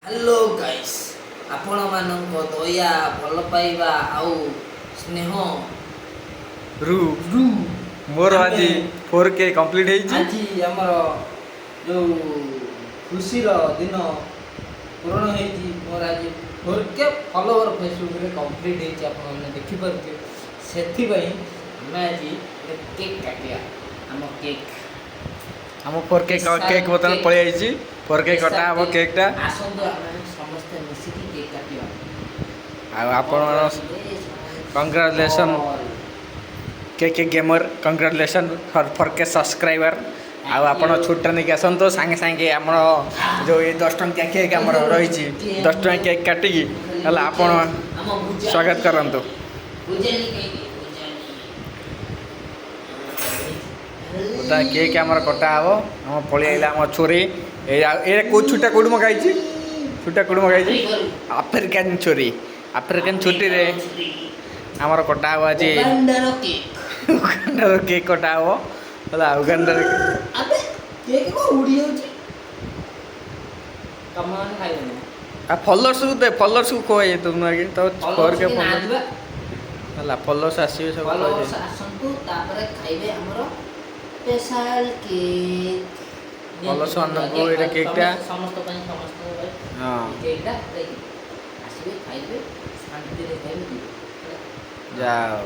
hello guys आपण मानक दया भल पाइबा आउ स्नेह रू रु मोर आज 4K कंप्लीट है आज हमर जो खुशी रो दिन पूर्ण है मोर आज 4K फॉलोवर फेसबुक रे कंप्लीट है आपण माने देखि परते सेथि पई हम आज केक काटिया हम केक हम 4K केक बतन पळि आइची 4K कटा हम केक टा आसंदो हम समस्त मिसी केक काटिया आ आपण कंग्रेचुलेशन के gamer congratulation for 4K subscriber आ आपण छुट्टा नहीं आसतो सांगे सांगे आम जो ये 10 टंकिया केक आम रही 10 टंकिया केक काटिकी हला आपण स्वागत करंतु उता केक आमर कटा हबो हम पळि आइला हम छोरी ए को छुट्टा कोड मगाइची छुट्टा कोड मगाइची अफ्रीकन छुट्टी रे आमर कटा हबो आज उगांडार केक कटा हबो हला उगांडार अबे केक को उड़ी होची कमान खाइबो आ फॉलोअर्स को कोए तुम आगे तो 4K फॉलोअर्स हला फॉलोअर्स आसीबे सब फॉलोअर्स आसंतु तापरे खाइबे हमरो स्पेशल केक फॉलोअर्स को एटा केक टा समस्त हां केक टा आसीबे खाइबे शांति रे खाइबे जाओ